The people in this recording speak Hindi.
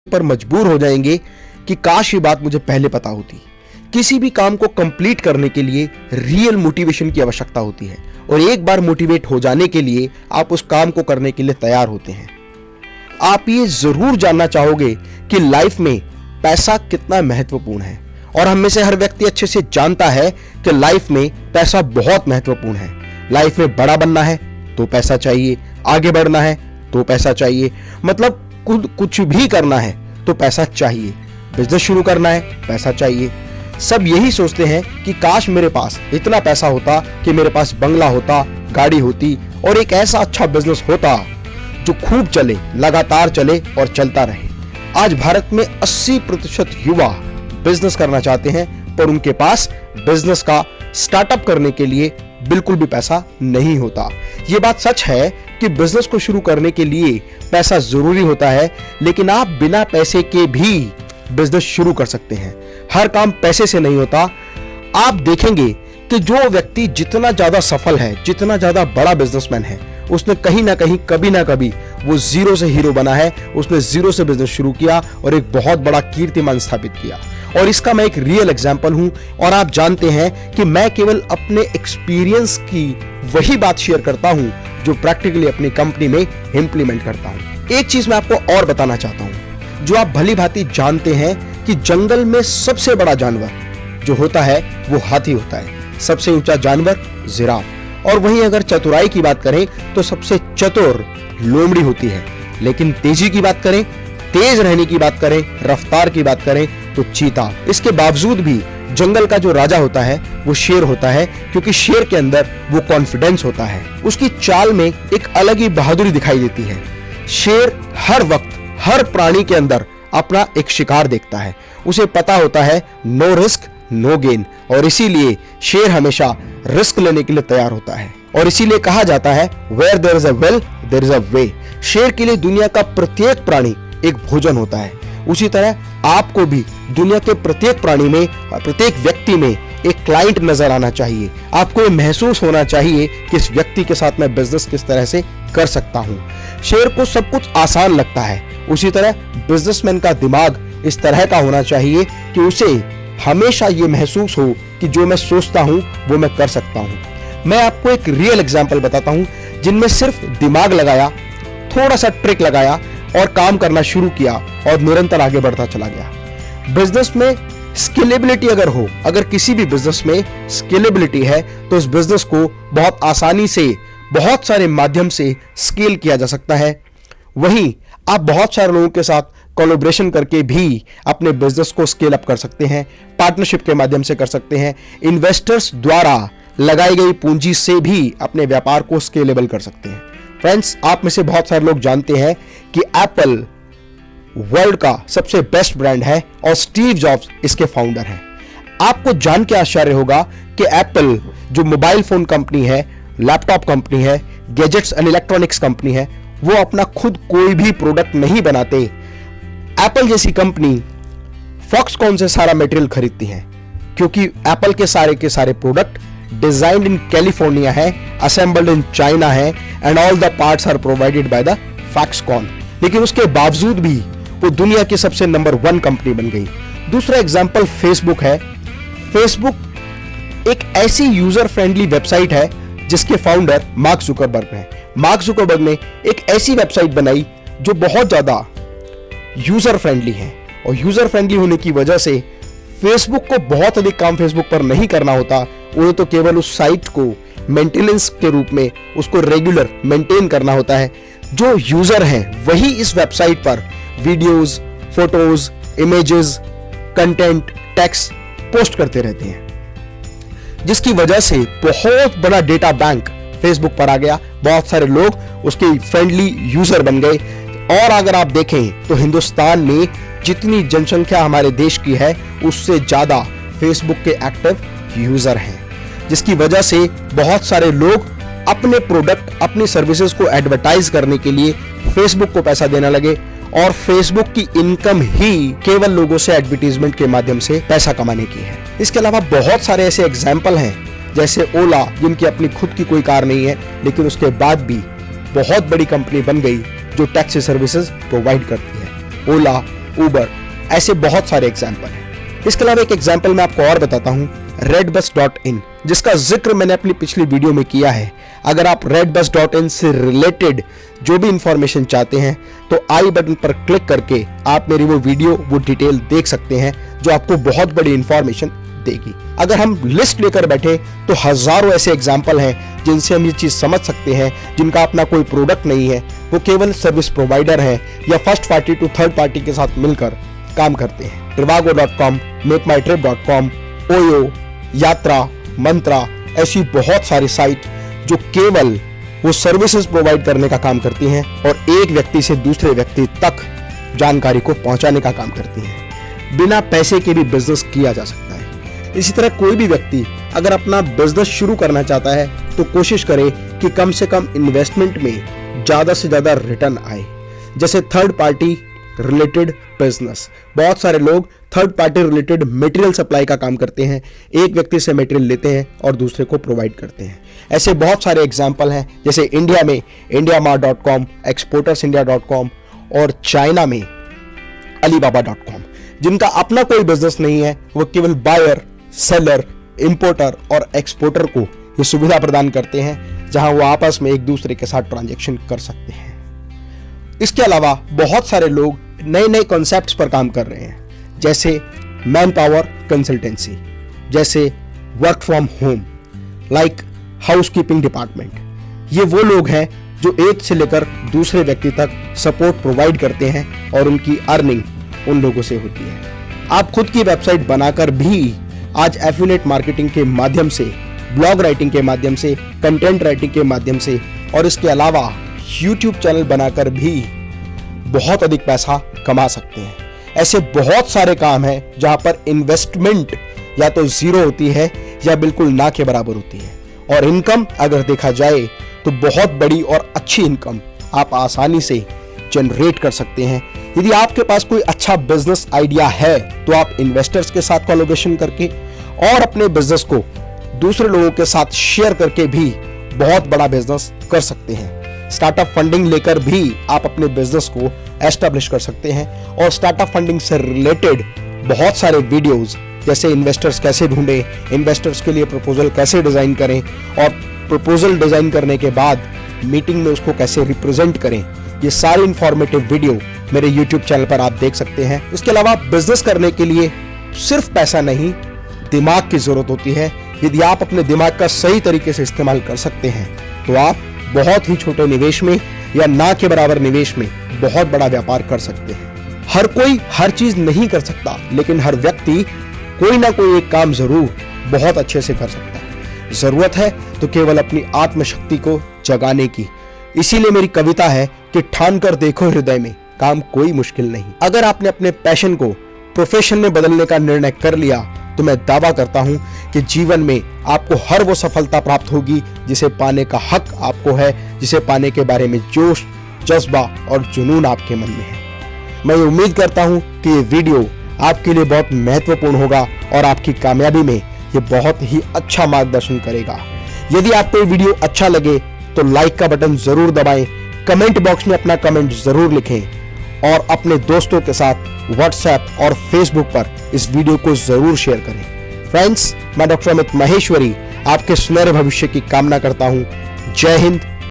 पर मजबूर हो जाएंगे कि काश ये बात मुझे पहले पता होती। किसी भी काम को कंप्लीट करने के लिए रियल मोटिवेशन की आवश्यकता होती है और एक बार मोटिवेट हो जाने के लिए आप उस काम को करने के लिए तैयार होते हैं। आप ये जरूर जानना चाहोगे कि लाइफ में पैसा कितना महत्वपूर्ण है और हम में से हर व्यक्ति अच्छे से जानता है कि लाइफ में पैसा बहुत महत्वपूर्ण है। लाइफ में बड़ा बनना है तो पैसा चाहिए, आगे बढ़ना है तो पैसा चाहिए, मतलब कुछ भी करना है तो पैसा चाहिए, बिजनेस शुरू करना है पैसा चाहिए। सब यही सोचते हैं कि काश मेरे पास इतना पैसा होता कि मेरे पास बंगला होता, गाड़ी होती और एक ऐसा अच्छा बिजनेस होता जो खूब चले, लगातार चले और चलता रहे। आज भारत में 80% युवा बिजनेस करना चाहते हैं पर उनके पास बिजनेस का स्टार्टअप करने के लिए बिल्कुल भी पैसा नहीं होता। ये बात सच है कि बिजनेस को शुरू करने के लिए पैसा जरूरी होता है, लेकिन आप बिना पैसे के भी बिजनेस शुरू कर सकते हैं। हर काम पैसे से नहीं होता। आप देखेंगे कि जो व्यक्ति जितना ज्यादा सफल है, जितना ज्यादा बड़ा बिजनेसमैन है, उसने कहीं ना कहीं कभी ना कभी वो जीरो से हीरो बना है। उसने जीरो से बिजनेस शुरू किया और एक बहुत बड़ा कीर्तिमान स्थापित किया। और इसका मैं एक रियल एग्जांपल हूं और आप जानते हैं कि मैं केवल अपने एक्सपीरियंस की वही बात शेयर करता हूं जो प्रैक्टिकली अपनी कंपनी में इंप्लीमेंट करता हूं। एक चीज मैं आपको और बताना चाहता हूं जो आप भली भांति जानते हैं कि जंगल में सबसे बड़ा जानवर जो होता है वो हाथी होता है, सबसे ऊंचा जानवर जिराफ। और वहीं अगर चतुराई की बात करें तो सबसे चतुर लोमड़ी होती है, लेकिन तेजी की बात करें, तेज रहने की बात करें, रफ्तार की बात करें तो चीता। इसके बावजूद भी जंगल का जो राजा होता है वो शेर होता है, क्योंकि शेर के अंदर वो कॉन्फिडेंस होता है। उसकी चाल में एक अलग ही बहादुरी दिखाई देती है। शेर हर वक्त हर प्राणी के अंदर अपना एक शिकार देखता है। उसे पता होता है नो रिस्क नो गेन, और इसीलिए शेर हमेशा रिस्क लेने के लिए तैयार होता है। और इसीलिए कहा जाता है where there is a will there is a way. शेर के लिए दुनिया का प्रत्येक प्राणी एक भोजन होता है। उसी तरह आपको भी दुनिया के प्रत्येक प्राणी में, प्रत्येक व्यक्ति में एक क्लाइंट नजर आना चाहिए। आपको ये महसूस होना चाहिए कि इस व्यक्ति के साथ मैं बिजनेस किस तरह से कर सकता हूं। शेर को सब कुछ आसान लगता है, उसी तरह बिजनेसमैन का दिमाग इस तरह का होना चाहिए कि उसे हमेशा ये महसूस हो कि जो मैं सोचता हूं वो मैं कर सकता हूं। मैं आपको एक रियल एग्जांपल बताता हूं जिनमें सिर्फ दिमाग लगाया, थोड़ा सा ट्रिक लगाया और काम करना शुरू किया और निरंतर आगे बढ़ता चला गया। बिजनेस में स्केलेबिलिटी अगर किसी भी बिजनेस में स्केलेबिलिटी है तो उस बिजनेस को बहुत आसानी से बहुत सारे माध्यम से स्केल किया जा सकता है। वहीं आप बहुत सारे लोगों के साथ कोलैबोरेशन करके भी अपने बिजनेस को स्केल अप कर सकते हैं, पार्टनरशिप के माध्यम से कर सकते हैं, इन्वेस्टर्स द्वारा लगाई गई पूंजी से भी अपने व्यापार को स्केलेबल कर सकते हैं। फ्रेंड्स, आप में से बहुत सारे लोग जानते हैं कि एप्पल वर्ल्ड का सबसे बेस्ट ब्रांड है और स्टीव जॉब्स इसके फाउंडर हैं। आपको जान के आश्चर्य होगा कि एप्पल जो मोबाइल फोन कंपनी है, लैपटॉप कंपनी है, गैजेट्स एंड इलेक्ट्रॉनिक्स कंपनी है, वो अपना खुद कोई भी प्रोडक्ट नहीं बनाते। एप्पल जैसी कंपनी फॉक्सकॉन से सारा मटेरियल खरीदती है, क्योंकि एप्पल के सारे प्रोडक्ट डिजाइन्ड इन कैलिफोर्निया है, असेंबल्ड इन चाइना है and all the parts are provided by the Foxconn. लेकिन उसके बावजूद भी वो दुनिया की सबसे नंबर 1 कंपनी बन गई। दूसरा एग्जांपल फेसबुक है। फेसबुक एक ऐसी यूजर फ्रेंडली वेबसाइट है जिसके फाउंडर मार्क जुकरबर्ग हैं। मार्क जुकरबर्ग ने एक ऐसी वेबसाइट बनाई जो बहुत ज्यादा यूजर फ्रेंडली है, और यूजर फ्रेंडली होने की वजह से फेसबुक को बहुत अधिक काम फेसबुक पर नहीं करना होता। उन्हें तो केवल उस साइट को मेंटेनेंस के रूप में उसको रेगुलर मेंटेन करना होता है। जो यूजर हैं वही इस वेबसाइट पर videos, photos, images, content, text post करते रहते हैं, जिसकी वजह से बहुत बड़ा डेटा बैंक फेसबुक पर आ गया। बहुत सारे लोग उसके फ्रेंडली यूजर बन गए। और अगर आप देखें तो हिंदुस्तान में जितनी जनसंख्या हमारे देश की है उससे ज्यादा फेसबुक के एक्टिव यूजर हैं, जिसकी वजह से बहुत सारे लोग अपने प्रोडक्ट, अपनी सर्विसेज को एडवर्टाइज करने के लिए फेसबुक को पैसा देने लगे। और फेसबुक की इनकम ही केवल लोगों से एडवर्टाइजमेंट के माध्यम से पैसा कमाने की है। इसके अलावा बहुत सारे ऐसे एग्जाम्पल हैं, जैसे ओला, जिनकी अपनी खुद की कोई कार नहीं है, लेकिन उसके बाद भी बहुत बड़ी कंपनी बन गई जो टैक्सी सर्विसेज प्रोवाइड करती है। ओला उबर, ऐसे बहुत सारे एग्जाम्पल हैं। इसके अलावा एक एग्जाम्पल मैं आपको और बताता हूं, redbus.in, जिसका जिक्र मैंने अपनी पिछली वीडियो में किया है। अगर आप redbus.in से रिलेटेड जो भी इंफॉर्मेशन चाहते हैं तो आई बटन पर क्लिक करके आप मेरी वो वीडियो, वो डिटेल देख सकते हैं, जो आपको बहुत बड़ी इंफॉर्मेशन देगी। अगर हम लिस्ट लेकर बैठे तो हजारों ऐसे एग्जाम्पल हैं जिनसे हम ये चीज समझ सकते हैं, जिनका अपना कोई प्रोडक्ट नहीं है, वो केवल सर्विस प्रोवाइडर हैं या first party to third party के साथ मिलकर काम करते हैं। trivago.com, makemytrip.com, ओयो, यात्रा, मंत्रा, ऐसी बहुत सारी साइट जो केवल वो सर्विसेज प्रोवाइड करने का काम करती हैं और एक व्यक्ति से दूसरे व्यक्ति तक जानकारी को पहुंचाने का काम करती हैं। बिना पैसे के भी बिजनेस किया जा सकता है। इसी तरह कोई भी व्यक्ति अगर अपना बिजनेस शुरू करना चाहता है तो कोशिश करे कि कम से कम इन्वेस्टमेंट में ज्यादा से ज्यादा रिटर्न आए। जैसे थर्ड पार्टी रिलेटेड बिजनेस, बहुत सारे लोग third party related material supply का काम करते हैं, एक व्यक्ति से मटेरियल लेते हैं और दूसरे को प्रोवाइड करते हैं। ऐसे बहुत सारे एग्जांपल हैं, जैसे इंडिया में indiamart.com, exportersindia.com और चाइना में alibaba.com, जिनका अपना कोई बिजनेस नहीं है, वो केवल बायर, सेलर, इंपोर्टर और एक्सपोर्टर को ये सुविधा प्रदान करते हैं, जहां वो आपस में एक दूसरे के साथ ट्रांजैक्शन कर सकते हैं। इसके अलावा बहुत सारे लोग नए नए कॉन्सेप्ट्स पर काम कर रहे हैं, जैसे मैन पावर कंसल्टेंसी, जैसे work from home, like housekeeping department. ये वो लोग हैं जो एक से लेकर दूसरे व्यक्ति तक सपोर्ट प्रोवाइड करते हैं और उनकी अर्निंग उन लोगों से होती है। आप खुद की वेबसाइट बनाकर भी आज एफिलिएट मार्केटिंग के माध्यम से, ब्लॉग राइटिंग के माध्यम से, कंटेंट राइटिंग के माध्यम से और इसके अलावा यूट्यूब चैनल बनाकर भी बहुत अधिक पैसा कमा सकते हैं। ऐसे बहुत सारे काम हैं जहां पर इन्वेस्टमेंट या तो जीरो होती है या बिल्कुल ना के बराबर होती है, और इनकम अगर देखा जाए तो बहुत बड़ी और अच्छी इनकम आप आसानी से जनरेट कर सकते हैं। यदि आपके पास कोई अच्छा बिजनेस आइडिया है तो आप इन्वेस्टर्स के साथ कोलैबोरेशन करके और अपने बिजनेस को दूसरे लोगों के साथ शेयर करके भी बहुत बड़ा बिजनेस कर सकते हैं। स्टार्टअप फंडिंग लेकर भी आप अपने बिजनेस को एस्टैब्लिश कर सकते हैं, और स्टार्टअप फंडिंग से रिलेटेड बहुत सारे वीडियोस, जैसे इन्वेस्टर्स कैसे ढूंढें, इन्वेस्टर्स के लिए प्रपोजल कैसे डिजाइन करें और प्रपोजल डिजाइन करने के बाद मीटिंग में उसको कैसे रिप्रेजेंट करें, ये सारी इंफॉर्मेटिव वीडियो मेरे यूट्यूब चैनल पर आप देख सकते हैं। इसके अलावा बिजनेस करने के लिए सिर्फ पैसा नहीं, दिमाग की जरूरत होती है। यदि आप अपने दिमाग का सही तरीके से इस्तेमाल कर सकते हैं तो आप बहुत ही छोटे निवेश में या ना के बराबर निवेश में बहुत बड़ा व्यापार कर सकते हैं। हर कोई हर चीज नहीं कर सकता, लेकिन हर व्यक्ति कोई ना कोई एक काम जरूर बहुत अच्छे से कर सकता है। जरूरत है तो केवल अपनी आत्मशक्ति को जगाने की। इसीलिए मेरी कविता है कि ठान कर देखो हृदय में, काम कोई मुश्किल नहीं। अगर आपने अपने पैशन को प्रोफेशन में बदलने का निर्णय कर लिया तो मैं दावा करता हूं कि जीवन में आपको हर वो सफलता प्राप्त होगी जिसे पाने का हक आपको है, जिसे पाने के बारे में जोश, जज्बा और जुनून आपके मन में है। मैं ये उम्मीद करता हूं कि ये वीडियो आपके लिए बहुत महत्वपूर्ण होगा और आपकी कामयाबी में ये बहुत ही अच्छा मार्गदर्शन करेगा। यदि आपको ये वीडियो अच्छा लगे तो लाइक का बटन जरूर दबाएं, कमेंट बॉक्स में अपना कमेंट जरूर लिखें और अपने दोस्तों के साथ व्हाट्सएप और फेसबुक पर इस वीडियो को जरूर शेयर करें। फ्रेंड्स, मैं डॉक्टर अमित महेश्वरी आपके सुनहरे भविष्य की कामना करता हूं। जय हिंद,